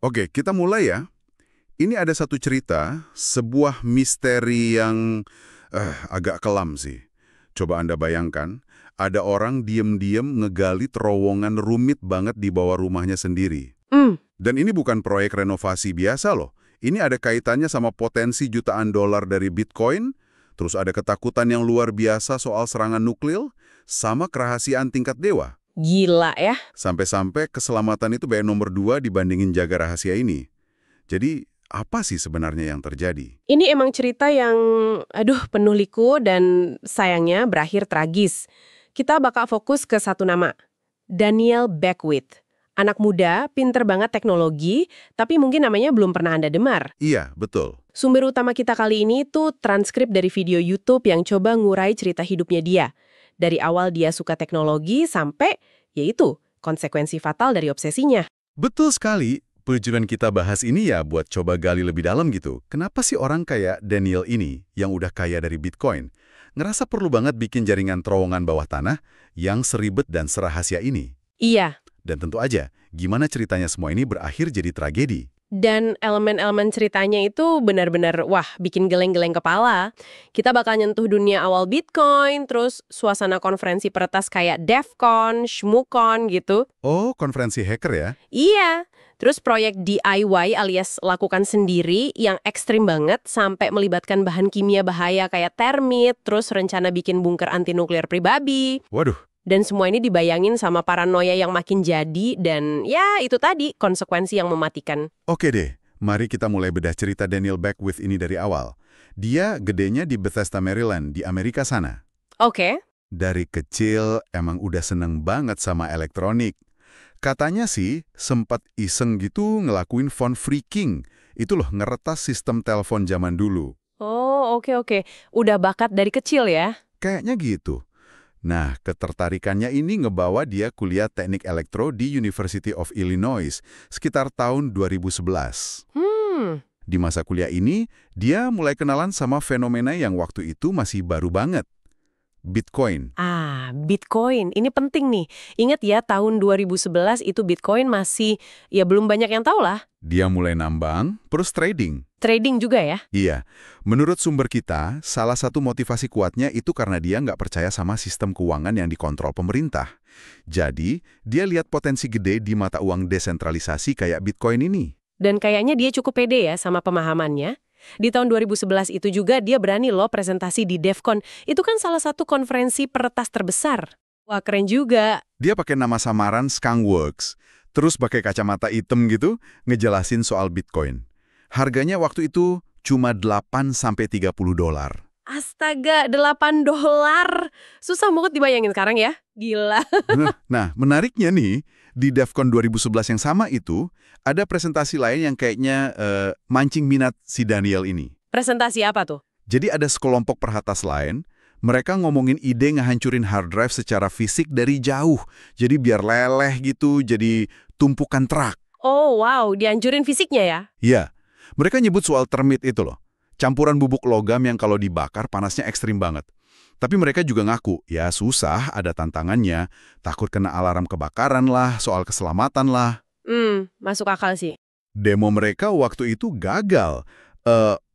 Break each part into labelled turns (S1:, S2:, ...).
S1: Oke, kita mulai ya. Ini ada satu cerita, sebuah misteri yang agak kelam sih. Coba Anda bayangkan, ada orang diem-diem ngegali terowongan rumit banget di bawah rumahnya sendiri.
S2: Hmm,
S1: Dan ini bukan proyek renovasi biasa loh. Ini ada kaitannya sama potensi jutaan dolar dari Bitcoin, terus ada ketakutan yang luar biasa soal serangan nuklir, sama kerahasiaan tingkat dewa.
S2: gila ya.
S1: Sampai-sampai keselamatan itu bayar nomor 2 dibandingin jaga rahasia ini. Jadi, apa sih sebenarnya yang terjadi?
S2: Ini emang cerita yang, penuh liku dan sayangnya berakhir tragis. Kita bakal fokus ke satu nama, Daniel Beckwith. Anak muda, pinter banget teknologi, tapi mungkin namanya belum pernah Anda dengar.
S1: Iya, betul.
S2: Sumber utama kita kali ini tuh transkrip dari video YouTube yang coba ngurai cerita hidupnya dia. Dari awal dia suka teknologi sampai, yaitu, konsekuensi fatal dari obsesinya.
S1: Betul sekali. Tujuan kita bahas ini ya buat coba gali lebih dalam gitu. Kenapa sih orang kayak Daniel ini, yang udah kaya dari Bitcoin, ngerasa perlu banget bikin jaringan terowongan bawah tanah yang seribet dan serahasia ini?
S2: Iya.
S1: Dan tentu aja, gimana ceritanya semua ini berakhir jadi tragedi?
S2: Dan elemen-elemen ceritanya itu benar-benar, bikin geleng-geleng kepala. Kita bakal nyentuh dunia awal Bitcoin, terus suasana konferensi peretas kayak DevCon, ShmooCon gitu.
S1: Oh, konferensi hacker ya?
S2: Iya, terus proyek DIY alias lakukan sendiri yang ekstrim banget sampai melibatkan bahan kimia bahaya kayak termit, terus rencana bikin bunker anti nuklir pribadi.
S1: Waduh.
S2: Dan semua ini dibayangin sama paranoia yang makin jadi dan ya itu tadi konsekuensi yang mematikan.
S1: Oke deh, mari kita mulai bedah cerita Daniel Beckwith ini dari awal. Dia gedenya di Bethesda, Maryland, di Amerika sana.
S2: Oke.
S1: Dari kecil emang udah seneng banget sama elektronik. Katanya sih sempat iseng gitu ngelakuin phone phreaking. Itu loh, ngeretas sistem telepon zaman dulu.
S2: Oh, oke. Udah bakat dari kecil ya?
S1: Kayaknya gitu. Nah, ketertarikannya ini ngebawa dia kuliah teknik elektro di University of Illinois sekitar tahun 2011. Di masa kuliah ini, dia mulai kenalan sama fenomena yang waktu itu masih baru banget. Bitcoin.
S2: Bitcoin. Ini penting nih. Ingat ya, tahun 2011 itu Bitcoin masih, ya belum banyak yang tahu lah.
S1: Dia mulai nambang, terus trading.
S2: Trading juga ya?
S1: Iya, menurut sumber kita, salah satu motivasi kuatnya itu karena dia nggak percaya sama sistem keuangan yang dikontrol pemerintah. Jadi, dia lihat potensi gede di mata uang desentralisasi kayak Bitcoin ini.
S2: Dan kayaknya dia cukup pede ya sama pemahamannya. Di tahun 2011 itu juga dia berani loh presentasi di DevCon. Itu kan salah satu konferensi peretas terbesar. Wah, keren juga.
S1: Dia pakai nama samaran Skunkworks, terus pakai kacamata hitam gitu, ngejelasin soal Bitcoin. Harganya waktu itu cuma 8–30 dolar.
S2: Astaga, $8. Susah banget dibayangin sekarang ya. Gila.
S1: Nah, menariknya nih, di DevCon 2011 yang sama itu, ada presentasi lain yang kayaknya mancing minat si Daniel ini.
S2: Presentasi apa tuh?
S1: Jadi ada sekelompok perhatas lain, mereka ngomongin ide ngehancurin hard drive secara fisik dari jauh. Jadi biar leleh gitu, jadi tumpukan truk.
S2: Oh wow, dihancurin fisiknya ya?
S1: Iya, mereka nyebut soal termit itu loh. Campuran bubuk logam yang kalau dibakar panasnya ekstrim banget. Tapi mereka juga ngaku, ya susah, ada tantangannya. Takut kena alarm kebakaran lah, soal keselamatan lah.
S2: Masuk akal sih.
S1: Demo mereka waktu itu gagal.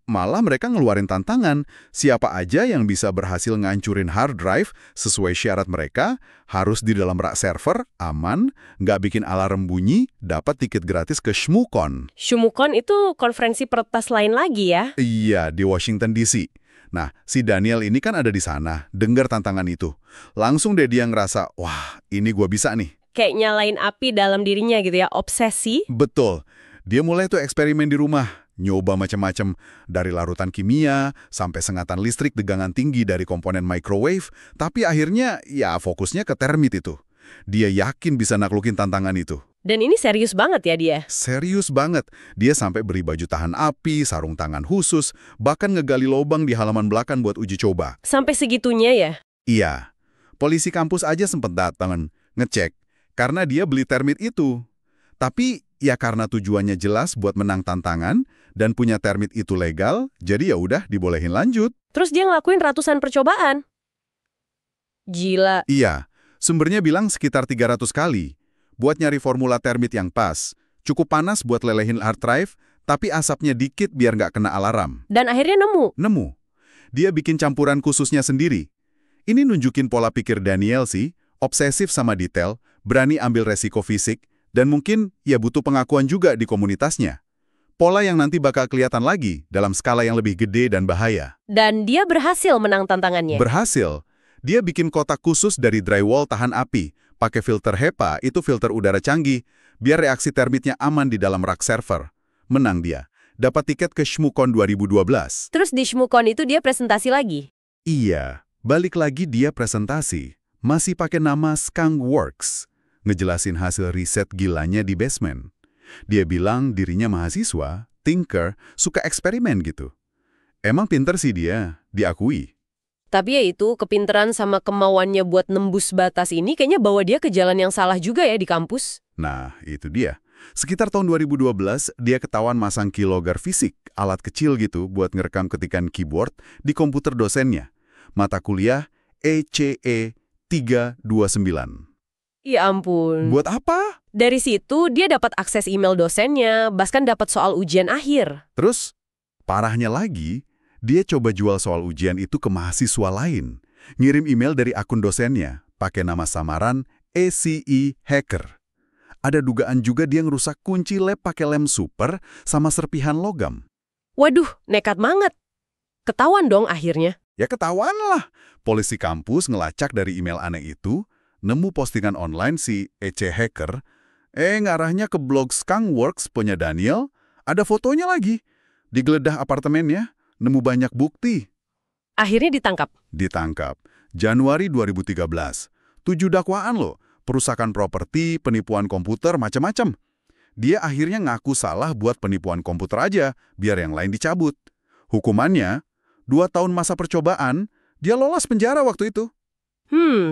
S1: Malah mereka ngeluarin tantangan. Siapa aja yang bisa berhasil ngancurin hard drive sesuai syarat mereka, harus di dalam rak server, aman, nggak bikin alarm bunyi, dapat tiket gratis ke ShmooCon.
S2: ShmooCon itu konferensi peretas lain lagi ya?
S1: Iya, di Washington DC. Nah, si Daniel ini kan ada di sana, dengar tantangan itu. Langsung deh dia ngerasa, wah, ini gua bisa nih.
S2: Kayak nyalain api dalam dirinya gitu ya, obsesi.
S1: Betul. Dia mulai tuh eksperimen di rumah, nyoba macam-macam, dari larutan kimia sampai sengatan listrik tegangan tinggi dari komponen microwave, tapi akhirnya ya fokusnya ke termit itu. Dia yakin bisa naklukin tantangan itu.
S2: Dan ini serius banget ya dia?
S1: Serius banget. Dia sampai beri baju tahan api, sarung tangan khusus, bahkan ngegali lubang di halaman belakang buat uji coba.
S2: Sampai segitunya ya?
S1: Iya. Polisi kampus aja sempat datang, ngecek, karena dia beli termit itu. Tapi ya karena tujuannya jelas buat menang tantangan dan punya termit itu legal, jadi ya udah dibolehin lanjut.
S2: Terus dia ngelakuin ratusan percobaan? Gila.
S1: Iya, sumbernya bilang sekitar 300 kali buat nyari formula termit yang pas. Cukup panas buat lelehin hard drive, tapi asapnya dikit biar nggak kena alarm.
S2: Dan akhirnya nemu.
S1: Nemu. Dia bikin campuran khususnya sendiri. Ini nunjukin pola pikir Daniel sih, obsesif sama detail, berani ambil resiko fisik, dan mungkin ya butuh pengakuan juga di komunitasnya. Pola yang nanti bakal kelihatan lagi dalam skala yang lebih gede dan bahaya.
S2: Dan dia berhasil menang tantangannya.
S1: Berhasil. Dia bikin kotak khusus dari drywall tahan api, pakai filter HEPA, itu filter udara canggih, biar reaksi termitnya aman di dalam rak server. Menang dia. Dapat tiket ke ShmuCon 2012.
S2: Terus di ShmuCon itu dia presentasi lagi?
S1: Iya, balik lagi dia presentasi. Masih pakai nama Skunkworks. Ngejelasin hasil riset gilanya di basement. Dia bilang dirinya mahasiswa, thinker, suka eksperimen gitu. Emang pinter sih dia, diakui.
S2: Tapi ya itu, kepinteran sama kemauannya buat nembus batas ini kayaknya bawa dia ke jalan yang salah juga ya di kampus.
S1: Nah, itu dia. Sekitar tahun 2012, dia ketahuan masang keylogger fisik, alat kecil gitu buat ngerekam ketikan keyboard di komputer dosennya. Mata kuliah ECE 329.
S2: Ya ampun.
S1: Buat apa?
S2: Dari situ dia dapat akses email dosennya, bahkan dapat soal ujian akhir.
S1: Terus, parahnya lagi, dia coba jual soal ujian itu ke mahasiswa lain. Ngirim email dari akun dosennya, pakai nama samaran ACE Hacker. Ada dugaan juga dia ngerusak kunci lab pakai lem super sama serpihan logam.
S2: Waduh, nekat banget. Ketahuan dong akhirnya.
S1: Ya ketahuan lah. Polisi kampus ngelacak dari email aneh itu, nemu postingan online si EC Hacker, ngarahnya ke blog Skunkworks punya Daniel, ada fotonya lagi. Digeledah apartemennya, nemu banyak bukti.
S2: Akhirnya ditangkap.
S1: Ditangkap. Januari 2013. 7 dakwaan loh. Perusakan properti, penipuan komputer, macam-macam. Dia akhirnya ngaku salah buat penipuan komputer aja, biar yang lain dicabut. Hukumannya, 2 tahun masa percobaan, dia lolos penjara waktu itu.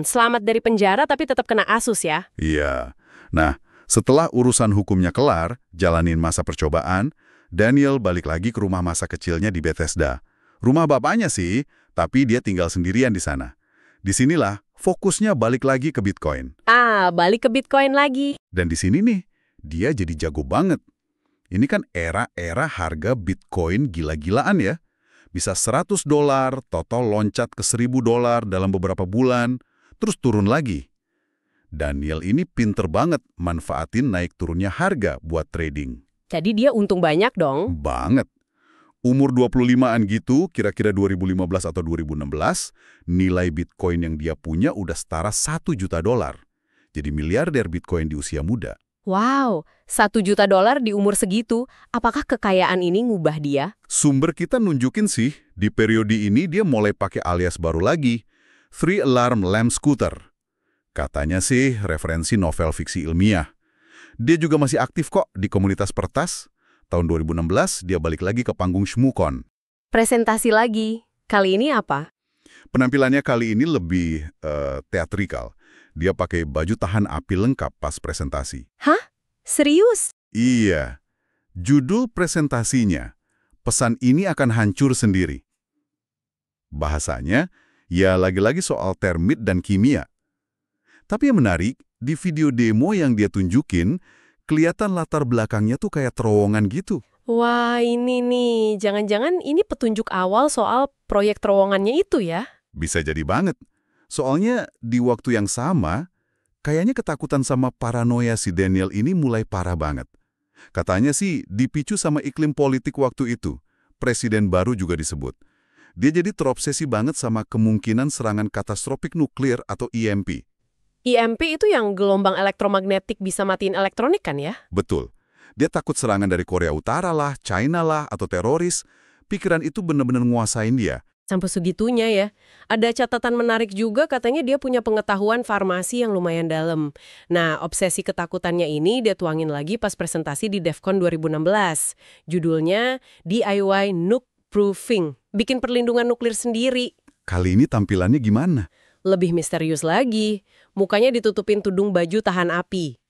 S2: Selamat dari penjara tapi tetap kena asus ya?
S1: Iya. Nah, setelah urusan hukumnya kelar, jalanin masa percobaan, Daniel balik lagi ke rumah masa kecilnya di Bethesda. Rumah bapaknya sih, tapi dia tinggal sendirian di sana. Disinilah fokusnya balik lagi ke Bitcoin.
S2: Balik ke Bitcoin lagi.
S1: Dan di sini nih, dia jadi jago banget. Ini kan era harga Bitcoin gila-gilaan ya. Bisa $100, total loncat ke $1.000 dalam beberapa bulan, terus turun lagi. Daniel ini pinter banget manfaatin naik turunnya harga buat trading.
S2: Jadi dia untung banyak dong.
S1: Banget. Umur 25-an gitu, kira-kira 2015 atau 2016, nilai Bitcoin yang dia punya udah setara $1 juta. Jadi miliarder Bitcoin di usia muda.
S2: Wow, $1 juta di umur segitu. Apakah kekayaan ini ngubah dia?
S1: Sumber kita nunjukin sih, di periode ini dia mulai pakai alias baru lagi, Three Alarm Lamp Scooter. Katanya sih referensi novel fiksi ilmiah. Dia juga masih aktif kok di komunitas pertas. Tahun 2016, dia balik lagi ke panggung ShmuCon.
S2: Presentasi lagi. Kali ini apa?
S1: Penampilannya kali ini lebih teatrikal. Dia pakai baju tahan api lengkap pas presentasi.
S2: Hah? Serius?
S1: Iya. Judul presentasinya, pesan ini akan hancur sendiri. Bahasanya, ya lagi-lagi soal termit dan kimia. Tapi yang menarik, di video demo yang dia tunjukin, kelihatan latar belakangnya tuh kayak terowongan gitu.
S2: Wah, ini nih. Jangan-jangan ini petunjuk awal soal proyek terowongannya itu ya?
S1: Bisa jadi banget. Soalnya di waktu yang sama, kayaknya ketakutan sama paranoia si Daniel ini mulai parah banget. Katanya sih dipicu sama iklim politik waktu itu. Presiden baru juga disebut. Dia jadi terobsesi banget sama kemungkinan serangan katastrofik nuklir atau EMP.
S2: EMP itu yang gelombang elektromagnetik bisa matiin elektronik kan ya?
S1: Betul. Dia takut serangan dari Korea Utara lah, China lah, atau teroris. Pikiran itu benar-benar nguasain dia.
S2: Sampai segitunya ya. Ada catatan menarik juga katanya dia punya pengetahuan farmasi yang lumayan dalam. Nah, obsesi ketakutannya ini dia tuangin lagi pas presentasi di DEFCON 2016. Judulnya DIY Nuke Proofing. Bikin perlindungan nuklir sendiri.
S1: Kali ini tampilannya gimana?
S2: Lebih misterius lagi. Mukanya ditutupin tudung baju tahan api.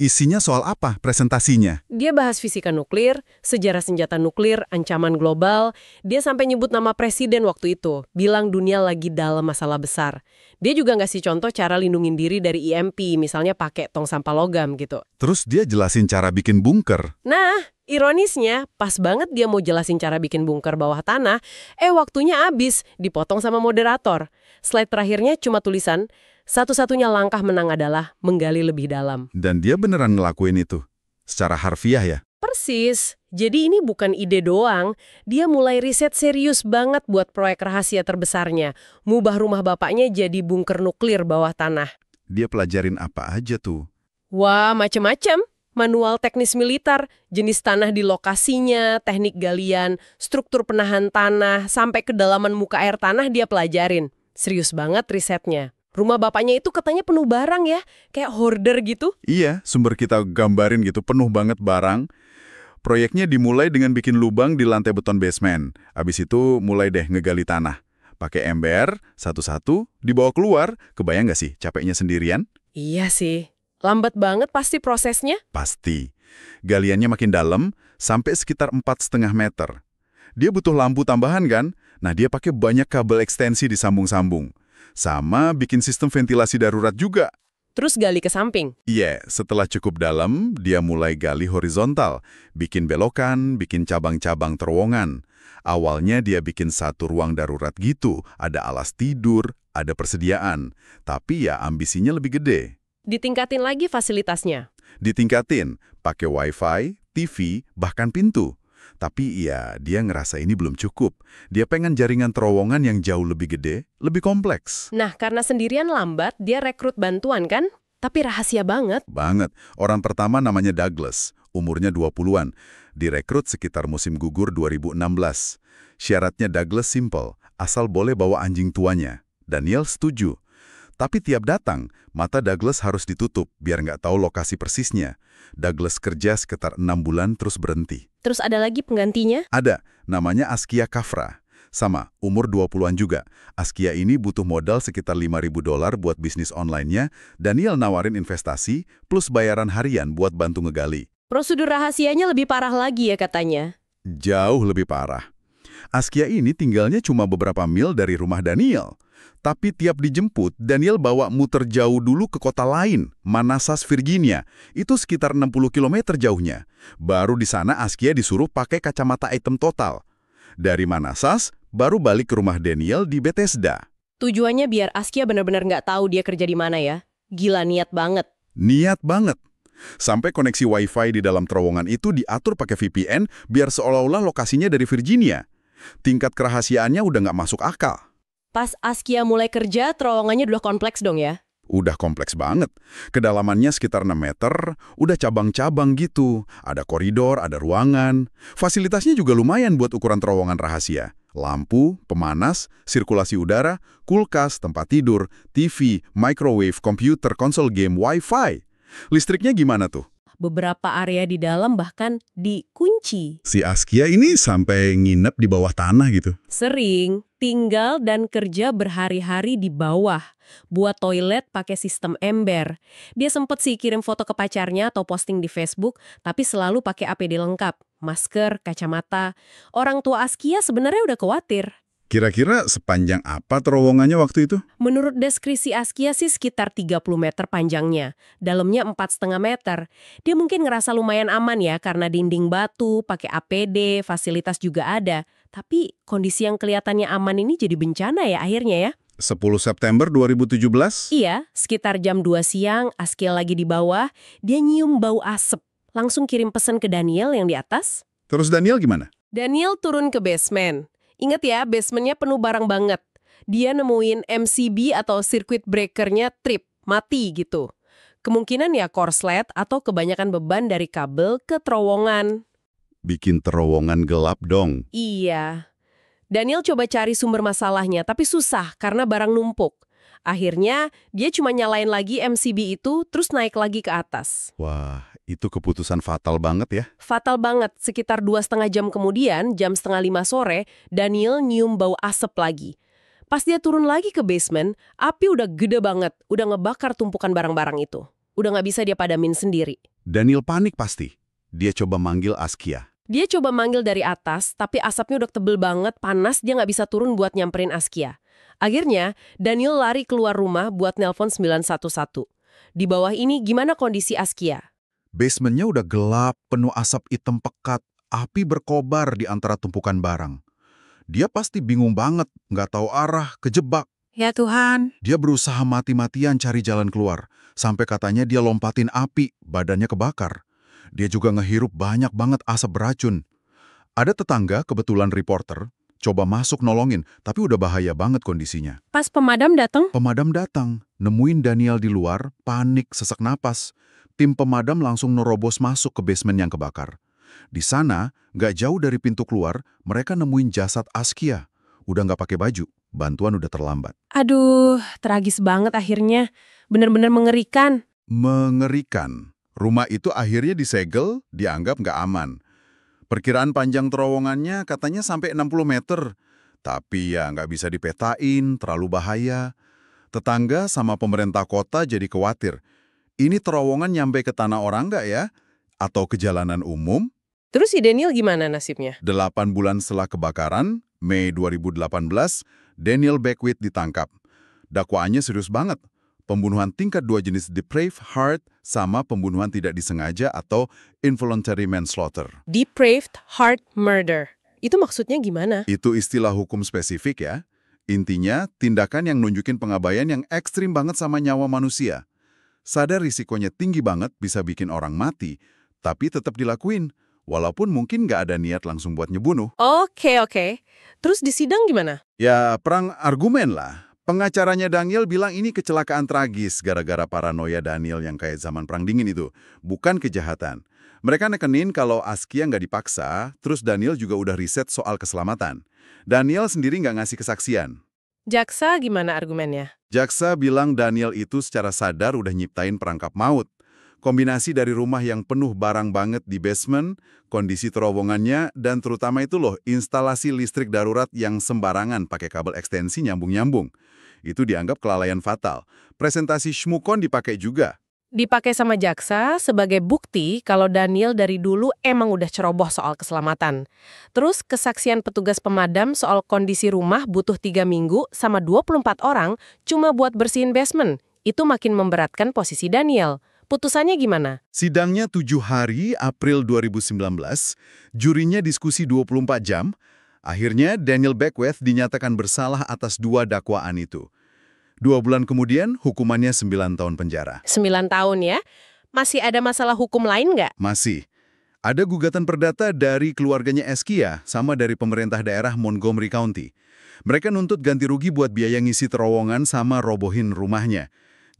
S1: Isinya soal apa presentasinya?
S2: Dia bahas fisika nuklir, sejarah senjata nuklir, ancaman global. Dia sampai nyebut nama presiden waktu itu, bilang dunia lagi dalam masalah besar. Dia juga ngasih contoh cara lindungin diri dari EMP, misalnya pakai tong sampah logam gitu.
S1: Terus dia jelasin cara bikin bunker.
S2: Nah, ironisnya, pas banget dia mau jelasin cara bikin bunker bawah tanah, waktunya habis, dipotong sama moderator. Slide terakhirnya cuma tulisan, satu-satunya langkah menang adalah menggali lebih dalam.
S1: Dan dia beneran ngelakuin itu? Secara harfiah ya?
S2: Persis. Jadi ini bukan ide doang. Dia mulai riset serius banget buat proyek rahasia terbesarnya. Ngubah rumah bapaknya jadi bunker nuklir bawah tanah.
S1: Dia pelajarin apa aja tuh?
S2: Wah, macem-macem. Manual teknis militer, jenis tanah di lokasinya, teknik galian, struktur penahan tanah, sampai kedalaman muka air tanah dia pelajarin. Serius banget risetnya. Rumah bapaknya itu katanya penuh barang ya, kayak hoarder gitu.
S1: Iya, sumber kita gambarin gitu, penuh banget barang. Proyeknya dimulai dengan bikin lubang di lantai beton basement. Abis itu mulai deh ngegali tanah. Pakai ember, satu-satu, dibawa keluar. Kebayang nggak sih capeknya sendirian?
S2: Iya sih. Lambat banget pasti prosesnya.
S1: Pasti. Galiannya makin dalam, sampai sekitar 4,5 meter. Dia butuh lampu tambahan kan? Nah, dia pakai banyak kabel ekstensi disambung-sambung. Sama bikin sistem ventilasi darurat juga.
S2: Terus gali ke samping.
S1: Iya, setelah cukup dalam, dia mulai gali horizontal. Bikin belokan, bikin cabang-cabang terowongan. Awalnya dia bikin satu ruang darurat gitu. Ada alas tidur, ada persediaan. Tapi ya ambisinya lebih gede.
S2: Ditingkatin lagi fasilitasnya.
S1: Ditingkatin, pakai wifi, TV, bahkan pintu. Tapi ya, dia ngerasa ini belum cukup. Dia pengen jaringan terowongan yang jauh lebih gede, lebih kompleks.
S2: Nah, karena sendirian lambat, dia rekrut bantuan kan? Tapi rahasia banget.
S1: Banget. Orang pertama namanya Douglas, umurnya 20-an. Direkrut sekitar musim gugur 2016. Syaratnya Douglas simple, asal boleh bawa anjing tuanya. Daniel setuju. Tapi tiap datang, mata Douglas harus ditutup biar nggak tahu lokasi persisnya. Douglas kerja sekitar 6 bulan terus berhenti.
S2: Terus ada lagi penggantinya?
S1: Ada, namanya Askia Kafra. Sama, umur 20-an juga. Askia ini butuh modal sekitar $5.000 buat bisnis online-nya. Daniel nawarin investasi plus bayaran harian buat bantu ngegali.
S2: Prosedur rahasianya lebih parah lagi ya katanya.
S1: Jauh lebih parah. Askia ini tinggalnya cuma beberapa mil dari rumah Daniel. Tapi tiap dijemput, Daniel bawa muter jauh dulu ke kota lain, Manassas, Virginia. Itu sekitar 60 km jauhnya. Baru di sana Askia disuruh pakai kacamata hitam total. Dari Manassas, baru balik ke rumah Daniel di Bethesda.
S2: Tujuannya biar Askia benar-benar nggak tahu dia kerja di mana ya. Gila, niat banget.
S1: Niat banget. Sampai koneksi wifi di dalam terowongan itu diatur pakai VPN biar seolah-olah lokasinya dari Virginia. Tingkat kerahasiaannya udah nggak masuk akal.
S2: Pas Askia mulai kerja, terowongannya udah kompleks dong ya?
S1: Udah kompleks banget. Kedalamannya sekitar 6 meter, udah cabang-cabang gitu. Ada koridor, ada ruangan. Fasilitasnya juga lumayan buat ukuran terowongan rahasia. Lampu, pemanas, sirkulasi udara, kulkas, tempat tidur, TV, microwave, komputer, konsol game, wifi. Listriknya gimana tuh?
S2: Beberapa area di dalam bahkan dikunci.
S1: Si Askia ini sampai nginep di bawah tanah gitu.
S2: Sering tinggal dan kerja berhari-hari di bawah. Buat toilet pakai sistem ember. Dia sempet sih kirim foto ke pacarnya atau posting di Facebook, tapi selalu pakai APD lengkap. Masker, kacamata. Orang tua Askia sebenarnya udah khawatir.
S1: Kira-kira sepanjang apa terowongannya waktu itu?
S2: Menurut deskripsi Askia sih sekitar 30 meter panjangnya. Dalamnya 4,5 meter. Dia mungkin ngerasa lumayan aman ya karena dinding batu, pakai APD, fasilitas juga ada. Tapi kondisi yang kelihatannya aman ini jadi bencana ya akhirnya ya.
S1: 10 September 2017?
S2: Iya, sekitar jam 2 siang, Askia lagi di bawah, dia nyium bau asap. Langsung kirim pesan ke Daniel yang di atas.
S1: Terus Daniel gimana?
S2: Daniel turun ke basement. Ingat ya, basementnya penuh barang banget. Dia nemuin MCB atau circuit breakernya trip, mati gitu. Kemungkinan ya korslet atau kebanyakan beban dari kabel ke terowongan.
S1: Bikin terowongan gelap dong.
S2: Iya. Daniel coba cari sumber masalahnya, tapi susah karena barang numpuk. Akhirnya, dia cuma nyalain lagi MCB itu, terus naik lagi ke atas.
S1: Wah, itu keputusan fatal banget ya.
S2: Fatal banget, sekitar 2,5 jam kemudian, jam 4:30 sore, Daniel nyium bau asap lagi. Pas dia turun lagi ke basement, api udah gede banget, udah ngebakar tumpukan barang-barang itu. Udah nggak bisa dia padamin sendiri.
S1: Daniel panik pasti. Dia coba manggil Askia.
S2: Dia coba manggil dari atas, tapi asapnya udah tebel banget, panas, dia nggak bisa turun buat nyamperin Askia. Akhirnya, Daniel lari keluar rumah buat nelpon 911. Di bawah ini gimana kondisi Askia?
S1: Basementnya udah gelap, penuh asap hitam pekat, api berkobar di antara tumpukan barang. Dia pasti bingung banget, nggak tahu arah, kejebak.
S2: Ya Tuhan.
S1: Dia berusaha mati-matian cari jalan keluar, sampai katanya dia lompatin api, badannya kebakar. Dia juga ngehirup banyak banget asap beracun. Ada tetangga, kebetulan reporter, coba masuk nolongin, tapi udah bahaya banget kondisinya.
S2: Pas pemadam datang?
S1: Pemadam datang, nemuin Daniel di luar, panik, sesak napas. Tim pemadam langsung nerobos masuk ke basement yang kebakar. Di sana, nggak jauh dari pintu keluar, mereka nemuin jasad Askia. Udah nggak pakai baju, bantuan udah terlambat.
S2: Aduh, tragis banget akhirnya. Bener-bener mengerikan.
S1: Mengerikan. Rumah itu akhirnya disegel, dianggap nggak aman. Perkiraan panjang terowongannya katanya sampai 60 meter. Tapi ya nggak bisa dipetain, terlalu bahaya. Tetangga sama pemerintah kota jadi khawatir. Ini terowongan nyampe ke tanah orang nggak ya? Atau ke jalanan umum?
S2: Terus si Daniel gimana nasibnya?
S1: 8 bulan setelah kebakaran, Mei 2018, Daniel Beckwith ditangkap. Dakwaannya serius banget. Pembunuhan tingkat 2 jenis depraved heart sama pembunuhan tidak disengaja atau involuntary manslaughter.
S2: Depraved heart murder. Itu maksudnya gimana?
S1: Itu istilah hukum spesifik ya. Intinya, tindakan yang nunjukin pengabaian yang ekstrim banget sama nyawa manusia. Sadar risikonya tinggi banget bisa bikin orang mati, tapi tetap dilakuin. Walaupun mungkin nggak ada niat langsung buat ngebunuh.
S2: Oke. Terus di sidang gimana?
S1: Ya, perang argumen lah. Pengacaranya Daniel bilang ini kecelakaan tragis gara-gara paranoia Daniel yang kayak zaman Perang Dingin itu, bukan kejahatan. Mereka nekenin kalau Askia nggak dipaksa, terus Daniel juga udah riset soal keselamatan. Daniel sendiri nggak ngasih kesaksian.
S2: Jaksa gimana argumennya?
S1: Jaksa bilang Daniel itu secara sadar udah nyiptain perangkap maut. Kombinasi dari rumah yang penuh barang banget di basement, kondisi terowongannya, dan terutama itu loh, instalasi listrik darurat yang sembarangan pakai kabel ekstensi nyambung-nyambung. Itu dianggap kelalaian fatal. Presentasi Shmukon dipakai juga.
S2: Dipakai sama jaksa sebagai bukti kalau Daniel dari dulu emang udah ceroboh soal keselamatan. Terus kesaksian petugas pemadam soal kondisi rumah butuh 3 minggu sama 24 orang cuma buat bersihin basement. Itu makin memberatkan posisi Daniel. Putusannya gimana?
S1: Sidangnya 7 hari, April 2019. Jurinya diskusi 24 jam. Akhirnya Daniel Beckwith dinyatakan bersalah atas 2 dakwaan itu. 2 bulan kemudian, hukumannya 9 tahun penjara.
S2: 9 tahun ya? Masih ada masalah hukum lain nggak?
S1: Masih. Ada gugatan perdata dari keluarganya Askia sama dari pemerintah daerah Montgomery County. Mereka nuntut ganti rugi buat biaya ngisi terowongan sama robohin rumahnya.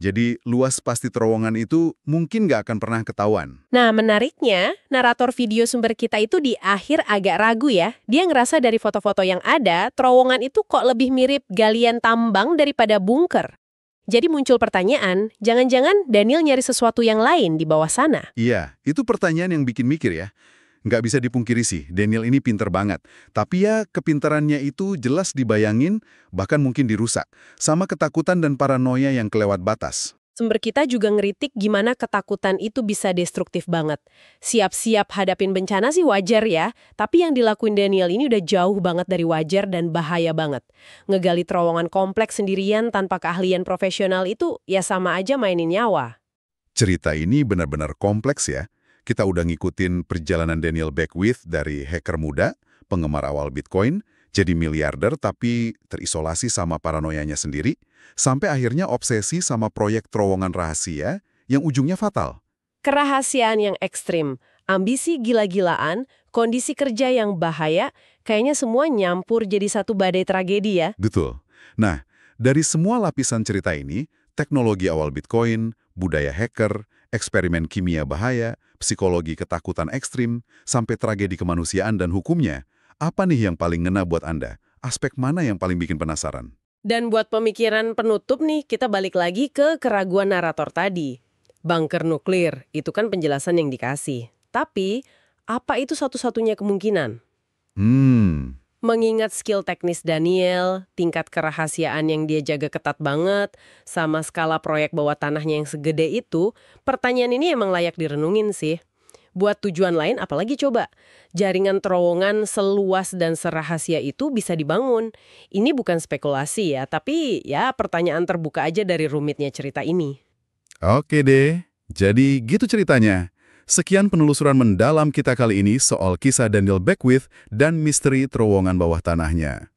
S1: Jadi luas pasti terowongan itu mungkin nggak akan pernah ketahuan.
S2: Nah, menariknya, narator video sumber kita itu di akhir agak ragu ya. Dia ngerasa dari foto-foto yang ada, terowongan itu kok lebih mirip galian tambang daripada bunker. Jadi muncul pertanyaan, jangan-jangan Daniel nyari sesuatu yang lain di bawah sana?
S1: Iya, itu pertanyaan yang bikin mikir ya. Nggak bisa dipungkiri sih, Daniel ini pinter banget. Tapi ya, kepintarannya itu jelas dibayangin, bahkan mungkin dirusak. Sama ketakutan dan paranoia yang kelewat batas.
S2: Sumber kita juga ngeritik gimana ketakutan itu bisa destruktif banget. Siap-siap hadapin bencana sih wajar ya, tapi yang dilakuin Daniel ini udah jauh banget dari wajar dan bahaya banget. Ngegali terowongan kompleks sendirian tanpa keahlian profesional itu ya sama aja mainin nyawa.
S1: Cerita ini benar-benar kompleks ya. Kita udah ngikutin perjalanan Daniel Beckwith dari hacker muda, penggemar awal Bitcoin, jadi miliarder tapi terisolasi sama paranoianya sendiri, sampai akhirnya obsesi sama proyek terowongan rahasia yang ujungnya fatal.
S2: Kerahasiaan yang ekstrim, ambisi gila-gilaan, kondisi kerja yang bahaya, kayaknya semua nyampur jadi satu badai tragedi ya.
S1: Betul. Nah, dari semua lapisan cerita ini, teknologi awal Bitcoin, budaya hacker, eksperimen kimia bahaya, psikologi ketakutan ekstrim, sampai tragedi kemanusiaan dan hukumnya, apa nih yang paling ngena buat Anda? Aspek mana yang paling bikin penasaran?
S2: Dan buat pemikiran penutup nih, kita balik lagi ke keraguan narator tadi. Bunker nuklir, itu kan penjelasan yang dikasih. Tapi, apa itu satu-satunya kemungkinan? Mengingat skill teknis Daniel, tingkat kerahasiaan yang dia jaga ketat banget, sama skala proyek bawah tanahnya yang segede itu, pertanyaan ini emang layak direnungin sih. Buat tujuan lain apalagi coba? Jaringan terowongan seluas dan serahasia itu bisa dibangun. Ini bukan spekulasi ya, tapi ya pertanyaan terbuka aja dari rumitnya cerita ini.
S1: Oke deh, jadi gitu ceritanya. Sekian penelusuran mendalam kita kali ini soal kisah Daniel Beckwith dan misteri terowongan bawah tanahnya.